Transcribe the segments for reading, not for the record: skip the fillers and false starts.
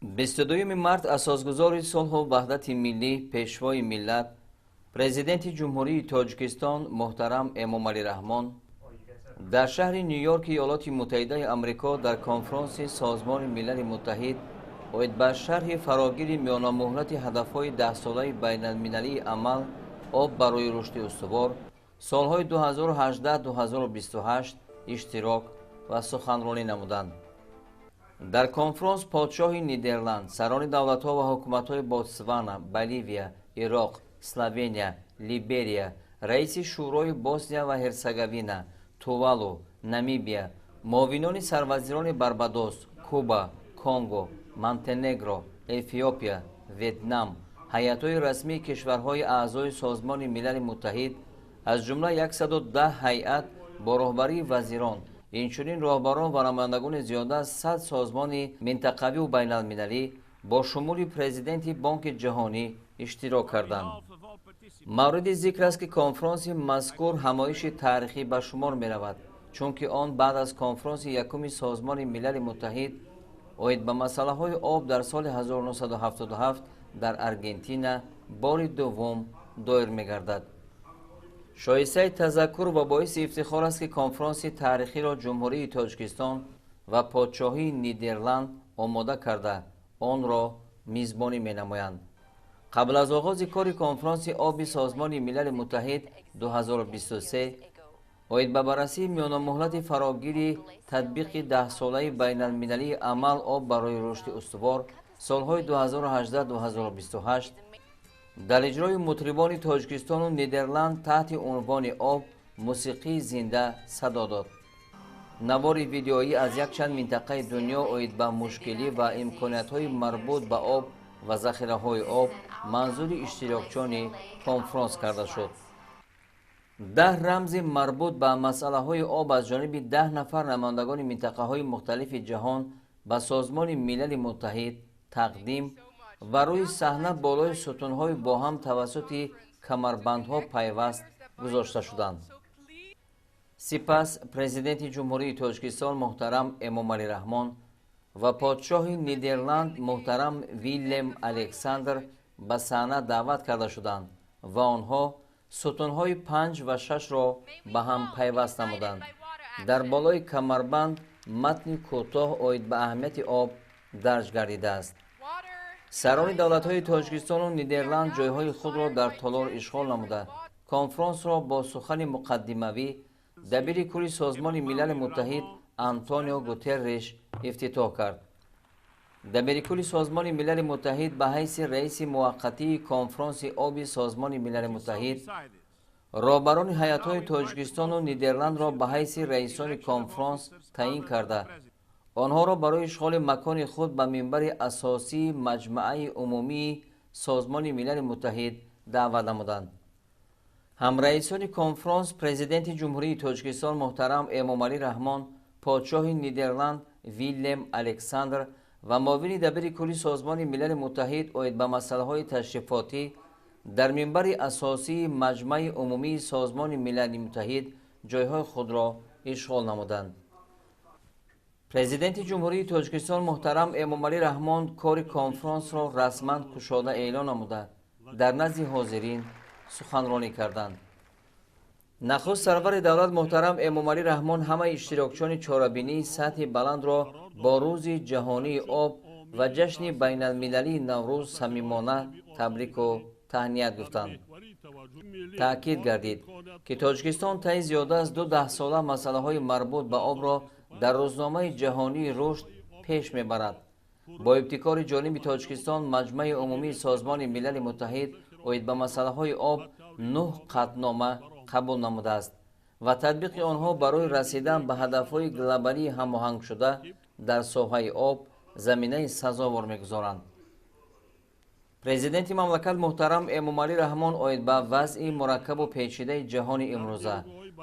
22 март асосгузори сулҳу ваҳдати миллӣ, пешвои миллат, президенти ҷумҳурии тоҷикистон муҳтарам Эмомалӣ Раҳмон дар шаҳри Ню-Йорки Иёлоти Муттаҳидаи Амрико дар конфронси Созмони Милали Муттаҳид оид ба шарҳи фарогири миёнамуҳлати ҳадафҳои 10-солаи байналмилалии амал об барои рушди устувор солҳои 2018-2028 иштирок ва суханронӣ намуданд. дар конфронс подшоҳи Нидерланд, сарони давлатҳо ва ҳукуматҳои Ботсвана, Боливия, Ироқ, Словения, Либерия, раиси шӯрои Босния ва Ҳерсеговина, Тувалу, Намибия, муовинони сарвазирони Барбадос, Куба, Конго, Монтенегро, Эфиопия, Ветнам, ҳайатҳои расмии кишварҳои аъзои Созмони Милали Муттаҳид, аз ҷумла 110 ҳайат бо роҳбарии вазирон, инчунин роҳбарон ва намояндагони зиёда аз 100 созмони минтақавию байналмилалӣ бо шумули президенти Бонки ҷаҳонӣ иштирок карданд. мавриди зикр аст, ки конфронси мазкур ҳамоиши таърихӣ ба шумор меравад, чунки он баъд аз конфронси якуми Созмони Милали Муттаҳид оид ба масъалаҳои об дар соли 1977 дар Аргентина бори дуввум доир мегардад. шоистаи тазаккур ва боиси ифтихор аст, ки конфронси таърихиро ҷумҳурии Тоҷикистон ва подшоҳии Нидерланд омода карда онро мизбонӣ менамоянд. қабл аз оғози кори конфронси оби Созмони Милали Муттаҳид 2023 оид ба баррасии миёнамуҳлати фарогири татбиқи 10-солаи байналмилалии амал об барои рушди устувор солҳои 2018-2028 дар иҷрои мутрибони Тоҷикистону Нидерланд таҳти унвони об мусиқии зинда садо дод. навори видеоӣ аз якчанд минтақаи дунё оид ба мушкилӣ ва имкониятҳои марбут ба об ва захираҳои об манзури иштирокчони конфронс карда шуд. 10 рамзи марбут ба масъалаҳои об аз ҷониби 10 нафар намояндагони минтақаҳои мухталифи ҷаҳон ба Созмони Милали Муттаҳид тақдим ва рӯи саҳна болои сутунҳои бо ҳам тавассути камарбандҳо пайваст гузошта шуданд. сипас президенти ҷумҳурии Тоҷикистон муҳтарам Эмомалӣ Раҳмон ва подшоҳи Нидерланд муҳтарам Виллем Александр ба саҳна даъват карда шуданд ва онҳо сутунҳои 5 ва 6-ро ба ҳам пайваст намуданд. дар болои камарбанд матни кӯтоҳ оид ба аҳамияти об дарҷ гардидааст. сарони давлатҳои Тоҷикистону Нидерланд ҷойҳои худро дар толор ишғол намуда конфронсро бо сухани муқаддимавӣ дабири кулли Созмони Милали Муттаҳид Антонио Гутерриш ифтитоҳ кард. дабири кулли Созмони Милали Муттаҳид ба ҳайси раиси муваққатии конфронси оби Созмони Милали Муттаҳид роҳбарони ҳайатҳои Тоҷикистону Нидерландро ба ҳайси раисони конфронс таъин карда онҳоро барои ишғоли макони худ ба минбари асосии маҷмаъаи умумии Созмони Милали Муттаҳид даъват намуданд. ҳамраисони конфронс президенти ҷумҳурии Тоҷикистон муҳтарам Эмомалӣ Раҳмон, подшоҳи Нидерланд Виллем Александр ва муовини дабири кулли Созмони Милали Муттаҳид оид ба масъалаҳои ташрифотӣ дар минбари асосии маҷмаъи умумии Созмони Милали Муттаҳид ҷойҳои худро ишғол намуданд. президенти ҷумҳурии Тоҷикистон муҳтарам Эмомалӣ Раҳмон кори конфронсро расман кушода эълон намуда дар назди ҳозирин суханронӣ карданд. нахуст сарвари давлат муҳтарам Эмомалӣ Раҳмон ҳамаи иштирокчони чорабинии сатҳи баландро бо рӯзи ҷаҳонии об ва ҷашни байналмилалии Наврӯз самимона табрику таҳният гуфтанд. таъкид гардид, ки Тоҷикистон таи зиёда аз 2 даҳсола масъалаҳои марбут ба обро дар рӯзномаи ҷаҳонии рушд пеш мебарад. бо ибтикори ҷониби Тоҷикистон маҷмаъи умумии Созмони Милали Муттаҳид оид ба масъалаҳои об 9 қатнома қабул намудааст ва татбиқи онҳо барои расидан ба ҳадафҳои глобалии ҳамоҳангшуда дар соҳаи об заминаи сазовор мегузоранд. президенти мамлакат муҳтарам Эмомалӣ Раҳмон оид ба вазъи мураккабу печидаи ҷаҳони имрӯза,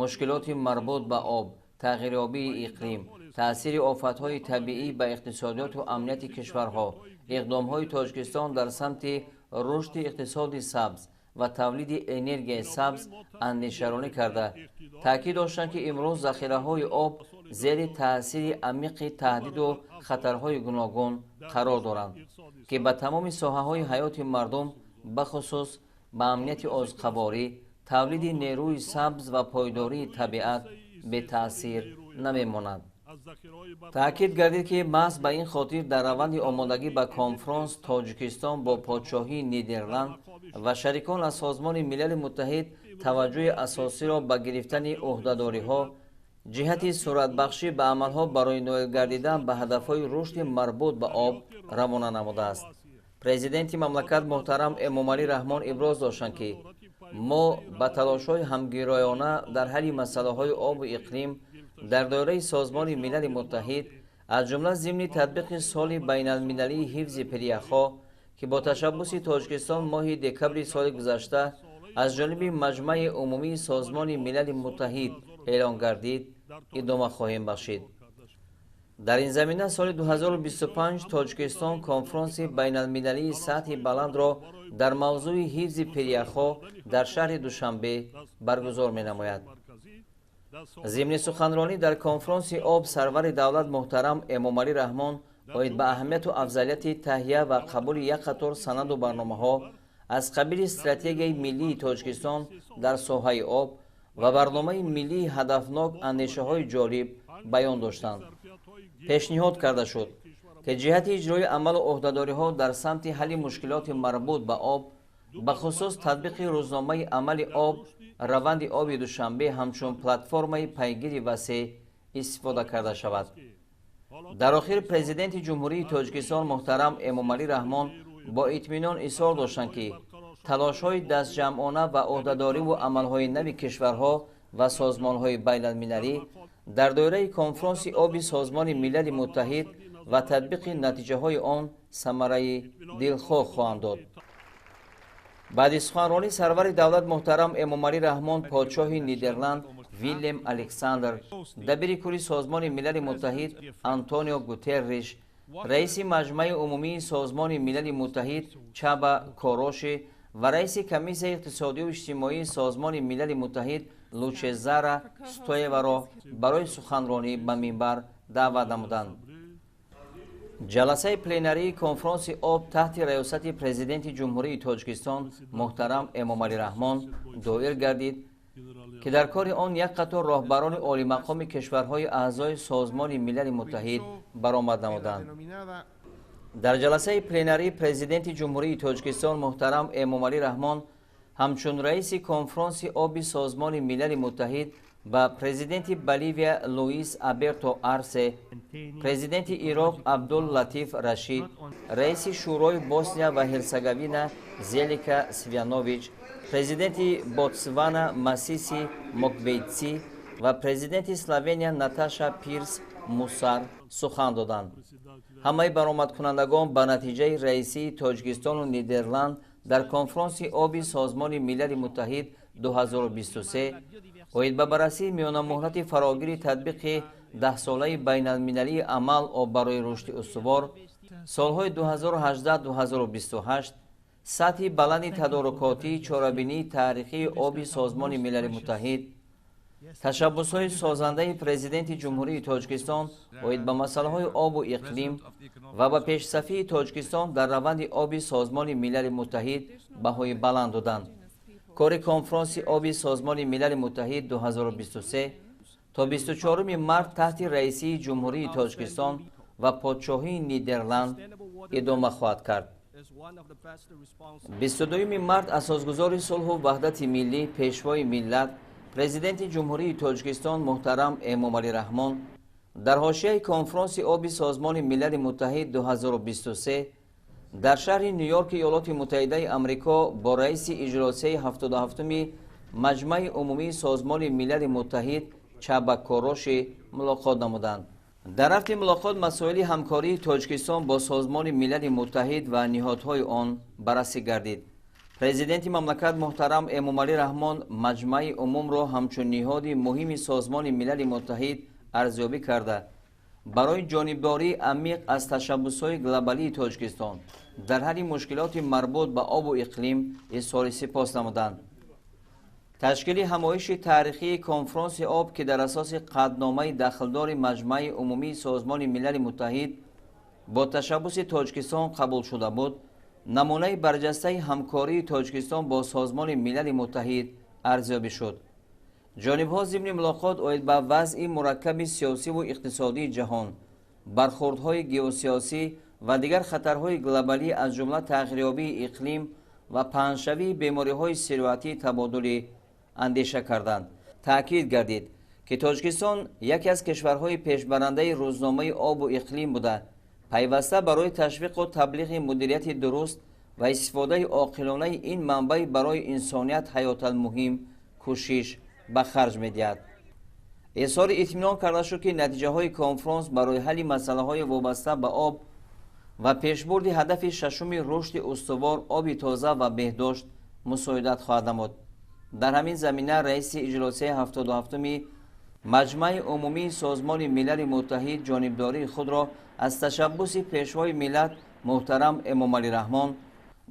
мушкилоти марбут ба об, тағйирёбии иқлим, таъсири офатҳои табиӣ ба иқтисодиёту амнияти кишварҳо, иқдомҳои Тоҷикистон дар самти рушди иқтисоди сабз ва тавлиди энергияи сабз андешаронӣ карда таъкид доштанд, ки имрӯз захираҳои об зери таъсири амиқи таҳдиду хатарҳои гуногун қарор доранд, ки ба тамоми соҳаҳои ҳаёти мардум, бахусус ба амнияти озқаборӣ, тавлиди нерӯи сабз ва пойдории табиат бетаъсир намемонанд. таъкид гардид, ки маҳз ба ин хотир дар раванди омодагӣ ба конфронс Тоҷикистон бо подшоҳии Нидерланд ва шарикон аз Созмони Милали Муттаҳид таваҷҷӯҳи асосиро ба гирифтани ӯҳдадориҳо ҷиҳати суратбахшӣ ба амалҳо барои ноил гардидан ба ҳадафҳои рушди марбут ба об равона намудааст. Президенти мамлакат муҳтарам Эмомалӣ Раҳмон иброз доштанд, ки мо ба талошҳои ҳамгироёна дар ҳалли масъалаҳои обу иқлим дар доираи Созмони Милали Муттаҳид, аз ҷумла зимни татбиқи соли байналмилалии ҳифзи прияхҳо, ки бо ташаббуси Тоҷикистон моҳи декабри соли гузашта аз ҷониби Маҷмаи умумии Созмони Милали Муттаҳид эълон гардид, идома хоҳем бахшид. дар ин замина соли 2025 Тоҷикистон конфронси байналмилалии сатҳи баландро дар мавзӯи ҳифзи прияхҳо дар шаҳри Душанбе баргузор менамояд. зимни суханронӣ дар конфронси об сарвари давлат муҳтарам Эмомалӣ Раҳмон оид ба аҳамияту афзалияти таҳия ва қабули як қатор санаду барномаҳо аз қабили стратегияи миллии Тоҷикистон дар соҳаи об ва барномаи миллии ҳадафнок андешаҳои ҷолиб баён доштанд. пешниҳод карда шуд, ки ҷиҳати иҷрои амалу ӯҳдадориҳо дар самти ҳалли мушкилоти марбут ба об, бахусус татбиқи рӯзномаи амали об, раванди оби Душанбе ҳамчун платформаи пайгири васеъ истифода карда шавад. дар охир президенти ҷумҳурии Тоҷикистон муҳтарам Эмомалӣ Раҳмон бо итминон изҳор доштанд, ки талошҳои дастҷамъона ва ӯҳдадориву амалҳои нави кишварҳо ва созмонҳои байналмилалӣ дар доираи конфронси оби Созмони Милали Муттаҳид ва татбиқи натиҷаҳои он самараи дилхоҳ хоҳанд дод. баъди суханронӣ сарвари давлат муҳтарам Эмомалӣ Раҳмон подшоҳи Нидерланд Виллем Александр, дабири кулли Созмони Милали Муттаҳид Антонио Гутерриш, раиси Маҷмаи умумии Созмони Милали Муттаҳид Чаба Короши ва раиси Комиссияи иқтисодию иҷтимоии Созмони Милали Муттаҳид Лучезара Стоеваро барои суханронӣ ба минбар даъват намуданд. ҷаласаи пленарии конфронси об таҳти раёсати президенти ҷумҳурии Тоҷикистон муҳтарам Эмомалӣ Раҳмон доир гардид, ки дар кори он як қатор роҳбарони олимақоми кишварҳои аъзои Созмони Милали Муттаҳид баромад намуданд. дар ҷаласаи пленарӣ президенти ҷумҳурии Тоҷикистон муҳтарам Эмомалӣ Раҳмон ҳамчун раиси конфронси оби Созмони Милали Муттаҳид ба президенти Боливия Луис Аберто Арсе, президенти Ироқ Абдул Латиф Рашид, раиси шӯрои Босния ва Ҳерсеговина Зелика Свянович, президенти Ботсвана Масиси Моквейтси ва президенти Словения Наташа Пирс Мусар сухан доданд. ҳамаи баромадкунандагон ба натиҷаи раисии Тоҷикистону Нидерланд дар конфронси оби Созмони Милали Муттаҳид 2023 оид ба баррасии миёнамуҳлати фарогири татбиқи 10-солаи байналмилалии амал об барои рушди устувор солҳои 2018-2028 сатҳи баланди тадорукотии чорабинии таърихии оби Созмони Милали Муттаҳид, ташаббусҳои созандаи президенти ҷумҳурии Тоҷикистон оид ба масъалаҳои обу иқлим ва ба пешсафии Тоҷикистон дар раванди оби Созмони Милали Муттаҳид баҳои баланд доданд. кори конфронси оби Созмони Милали Муттаҳид 2023 то 24 март таҳти раисии ҷумҳурии Тоҷикистон ва подшоҳии Нидерланд идома хоҳад кард. 22 март асосгузори сулҳу ваҳдати миллӣ, пешвои миллат, президенти ҷумҳурии Тоҷикистон муҳтарам Эмомалӣ Раҳмон дар ҳошияи конфронси оби Созмони Милали Муттаҳид 2023 дар шаҳри Ню-Йорки Иёлоти Муттаҳидаи Амрико бо раиси иҷросияи 77-уми Маҷмаи умумии Созмони Милали Муттаҳид Чаба Короши мулоқот намуданд. дар рафти мулоқот масоили ҳамкории Тоҷикистон бо Созмони Милали Муттаҳид ва ниҳодҳои он баррасӣ гардид. президенти мамлакат муҳтарам Эмомалӣ Раҳмон маҷмаи умумро ҳамчун ниҳоди муҳими Созмони Милали Муттаҳид арзёбӣ карда, барои ҷонибдории амиқ аз ташаббусҳои глобалии Тоҷикистон дар ҳалли мушкилоти марбут ба обу иқлим изҳори сипос намуданд. تشکیل همایش تاریخی کنفرانس آب که در اساس قطعنامه دخلدار مجمع عمومی سازمان ملل متحد با تشبث تاجیکستان قبول شده بود، نمونه برجسته همکاری تاجیکستان با سازمان ملل متحد ارزیابی شد. جانب‌ها ضمن ملاقات اومد به وضع مرکب سیاسی و اقتصادی جهان، برخوردهای گئوسیاسی و دیگر خطرهای گلوبالی از جمله تغییریابی اقلیم و پهنشوی بیماری‌های سیروتی تبادل اندیشه کردند. تأکید گردید که تاجیکستان یکی از کشورهای پیشبرنده روزنامه آب و اقلیم بوده، پیوسته برای تشویق و تبلیغ مدیریت درست و استفاده عاقلانه این منبع برای انسانیت حیات المهم کوشش به خرج می‌دهد. اظهار اطمینان کرده شد که نتیجه های کنفرانس برای حل مسئله های وابسته به آب و پیشبرد هدف ششم رشد استوار آب تازه و بهداشت مساعدت خواهد نمود. در همین زمینه رئیس اجلاس 77 مجمع عمومی سازمان ملل متحد جانبداری خود را از تشبث پیشوای ملت محترم امام علی رحمان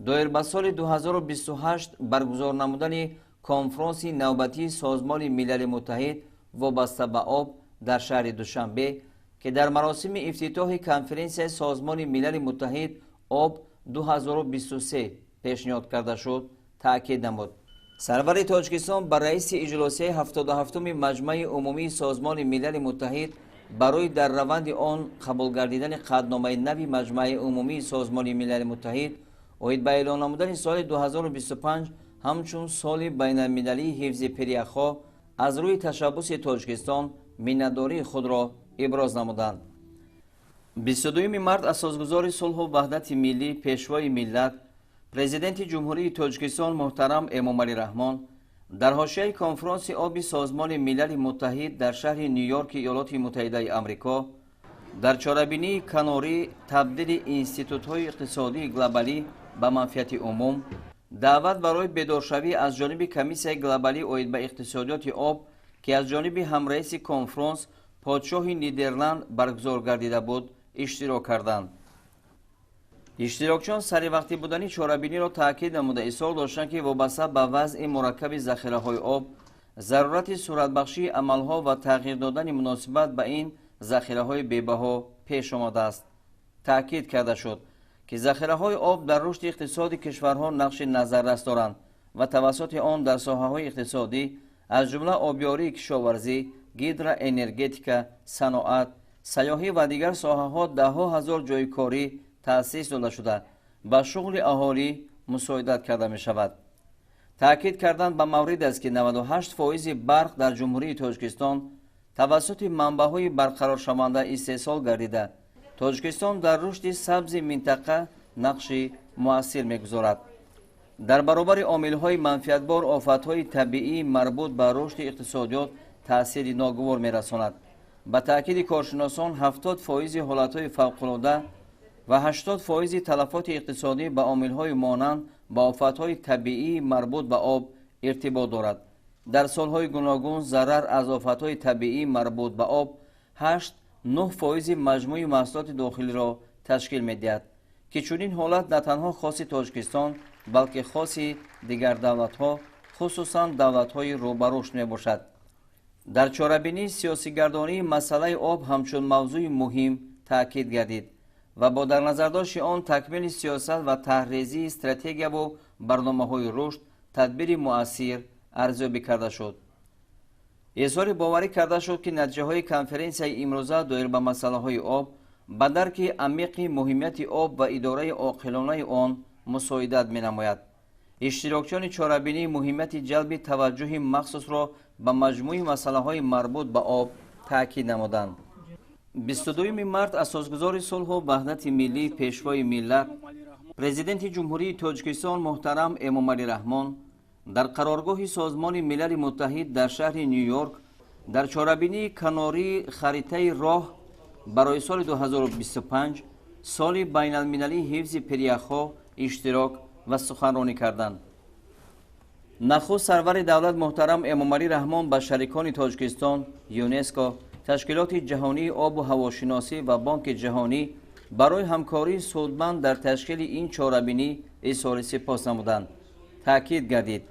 دایر به سال 2028 برگزار نمودن کنفرانس نوبتی سازمان ملل متحد وابسته به آب در شهر دوشنبه که در مراسم افتتاح کنفرانس سازمان ملل متحد آب 2023 پیشنهاد کرده شد تأکید نمود. سرور تاجیکستان بر رئیس اجلاس 77 مجمع عمومی سازمان ملل متحد برای در روند آن قبول گردیدن قطعنامه نوی مجمع عمومی سازمان ملل متحد اومد به اعلان نمودن سال 2025 همچون سال بین المللی حفظ پریخا از روی تشبث تاجیکستان منتداری خود را ابراز نمودند. 22 مارس اساسگزار صلح و وحدت ملی پیشوای ملت پرزیدنت جمهوری تاجیکستان محترم امام علی رحمان در حاشیه کنفرانس آب سازمان ملل متحد در شهر نیویورک ایالات متحده آمریکا در چاره‌بینی کناری تبدیل انستیتوت‌های اقتصادی گلوبالی به منفعت عموم دعوت برای بیدارشوی از جانب کمیسیون گلوبالی اوید به اقتصادیات آب که از جانب همرئیس کنفرانس پادشاه نیدرلند برگزار گردیده بود اشتراک کردند. اشتراکچیان سری وقتی بودن چاره‌بینی را تاکید نموده اصرار داشتند که وابسته به وضع مرکب ذخیره‌های آب ضرورت صورتبخشی عملها و تغییر دادن مناسبت به این ذخیره‌های بی‌بها پیش آمده است. تاکید کرده شد که ذخیره‌های آب در رشد اقتصاد کشورها نقش نظررس دارند و توسط آن در ساحه‌های اقتصادی از جمله آبیاری، کشاورزی، گیدروانرژتیک، صنعت، سیاحی و دیگر ساحه‌ها ده‌ها هزار جای کاری تأسیس داده شده به شغل اهالی مساعدت کرده می شود. تأکید کردند به مورد است که 98% برق در جمهوری تاجیکستان توسط منبع‌های برقرار شونده استحصال گردیده. تاجیکستان در رشد سبز منطقه نقش مؤثر می‌گذارد. در برابر عامل‌های منفعتبار آفت‌های طبیعی مربوط به رشد اقتصادیات تأثیر ناگوار می‌رساند. به تأکید کارشناسان 70% حالت‌های فوق‌العاده و 80% تلفات اقتصادی به عامل‌های مانند به آفت‌های طبیعی مربوط به آب ارتباط دارد. در سال‌های گوناگون ضرر از آفت‌های طبیعی مربوط به آب 8-9% مجموع محصولات داخلی را تشکیل می‌دهد که چنین حالت نه تنها خاص تاجیکستان بلکه خاص دیگر دولت‌ها خصوصاً دولت‌های روبرشت میباشد. در چاره‌بینی سیاسی‌گردانی مسئله آب همچون موضوع مهم تأکید گردید و با در نظر داشت آن تکمیل سیاست و تحریزی استراتژی و برنامه‌های رشد تدبیر مؤثر ارزیابی کرده شد. اظهار باوری کرده شد که نتیجه‌های کنفرانس امروزه دایر به مسائل آب به درک عمیق مهمیت آب و اداره عاقلانه آن مساعدت می‌نماید. اشتراکچیان چاره‌بینی مهمیت جلب توجه مخصوص را به مجموع مسائل مربوط به آب تاکید نمودند. 22 مارس اساسگزار صلح و وحدت ملی پیشوای ملت پرزیدنت جمهوری تاجیکستان محترم امام علی رحمان در قرارگاه سازمان ملل متحد در شهر نیویورک در چاره‌بینی کناری خریطه راه برای سال 2025 سال بین المللی حفظ پریخا اشتراک و سخنرانی کردند. نخست سرور دولت محترم امام علی رحمان به شریکان تاجیکستان، یونسکو، تشکیلات جهانی آب و هواشناسی و بانک جهانی برای همکاری سودمند در تشکیل این چاره‌بینی اظهار سپاس نمودند. تأکید گردید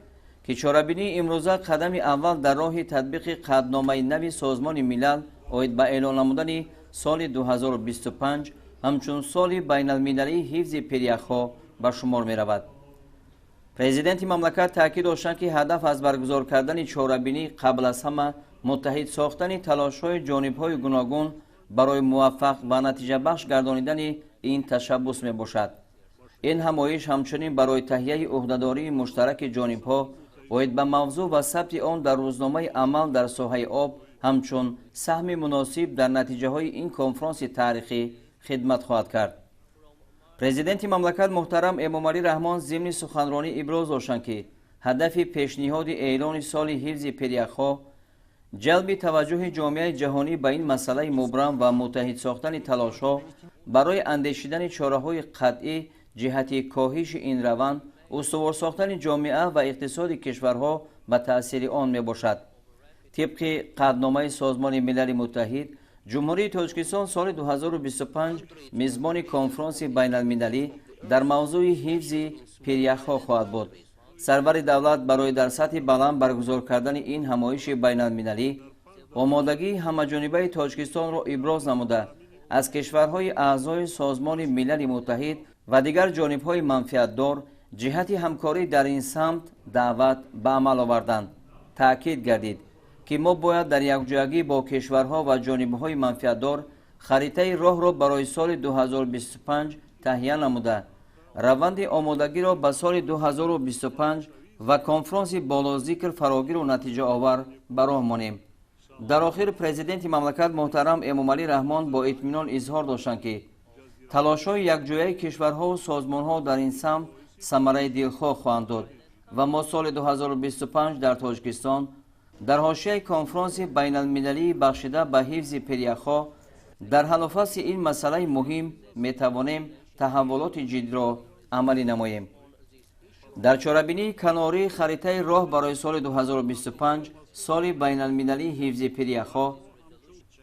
ки чорабинии имрӯза қадами аввал дар роҳи татбиқи қаъдномаи нави Созмони милал оид ба эълон намудани соли 2025 ҳамчун соли байналмилалии ҳифзи пиряхҳо ба шумор меравад. президенти мамлакат таъкид доштанд ки ҳадаф аз баргузор кардани чорабинӣ қабл аз ҳама муттаҳид сохтани талошҳои ҷонибҳои гуногун барои муваффақ ва натиҷабахш гардонидани ин ташаббус мебошад. ин ҳамоиш ҳамчунин барои таҳияи ӯҳдадории муштараки ҷонибҳо оид ба мавзӯъ ва сабти он дар рӯзномаи амал дар соҳаи об ҳамчун саҳми муносиб дар натиҷаҳои ин конфронси таърихӣ хидмат хоҳад кард. президенти мамлакат муҳтарам Эмомалӣ Раҳмон зимни суханронӣ иброз доштанд ки ҳадафи пешниҳоди эълони соли ҳифзи пиряхҳо ҷалби таваҷҷӯҳи ҷомеаи ҷаҳонӣ ба ин масъалаи мубрам ва муттаҳид сохтани талошҳо барои андешидани чораҳои қатъӣ ҷиҳати коҳиши ин раванд, устувор сохтани ҷомеа ва иқтисоди кишварҳо ба таъсири он мебошад. тибқи қаъдномаи Созмони Милали Муттаҳид, ҷумҳурии Тоҷикистон соли 2025 мизбони конфронси байналмилалӣ дар мавзӯи ҳифзи пиряхҳо хоҳад буд. сарвари давлат барои дар сатҳи баланд баргузор кардани ин ҳамоиши байналмилалӣ омодагии ҳамаҷонибаи Тоҷикистонро иброз намуда, аз кишварҳои аъзои Созмони Милали Муттаҳид ва дигар ҷонибҳои манфиатдор ҷиҳати ҳамкорӣ дар ин самт даъват ба амал оварданд. таъкид гардид ки мо бояд дар якҷоягӣ бо кишварҳо ва ҷонибҳои манфиатдор харитаи роҳро барои соли 2025 таҳия намуда, раванди омодагиро ба соли 2025 ва конфронси болозикр фарогиру натиҷаовар ба роҳ монем. дар охир президенти мамлакат муҳтарам Эмомалӣ Раҳмон бо итминон изҳор доштанд ки талошҳои якҷояи кишварҳову созмонҳо дар ин самт самараи дилхоҳ хоҳанд дод ва мо соли 2025 дар Тоҷикистон дар ҳошияи конфронси байналмилалии бахшида ба ҳифзи пиряхҳо дар ҳаллуфасли ин масъалаи муҳим метавонем таҳаввулоти ҷиддиро амалӣ намоем. дар чорабинии канорӣ харитаи роҳ барои соли 2025 соли байналмилалии ҳифзи пиряхҳо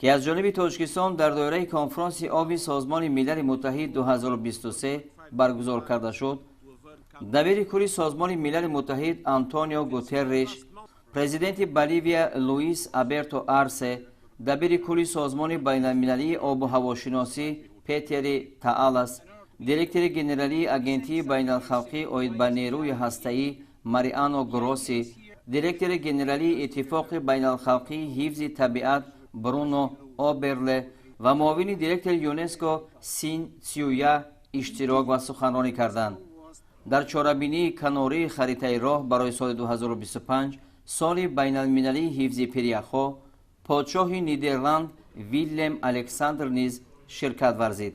ки аз ҷониби Тоҷикистон дар доираи конфронси оби Созмони Милали Муттаҳид 2023 баргузор карда шуд, дабири кулли Созмони Милали Муттаҳид Антонио Гутерриш, президенти Боливия Луис Аберто Арсе, дабири кулли Созмони байналмилалии обу ҳавошиносӣ Петери Таалас, директори генералии агентии байналхалқӣ оид ба нерӯи ҳастаӣ Мариано Гросси, директори генералии иттифоқи байналхалқии ҳифзи табиат Бруно Оберле ва муовини директори ЮНЕСКО Син Цюя иштирок ва суханронӣ карданд. дар чорабинии канории харитаи роҳ барои соли 2025 соли байналмилалии ҳифзи пиряхҳо подшоҳи Нидерланд Виллем Александр низ ширкат варзид.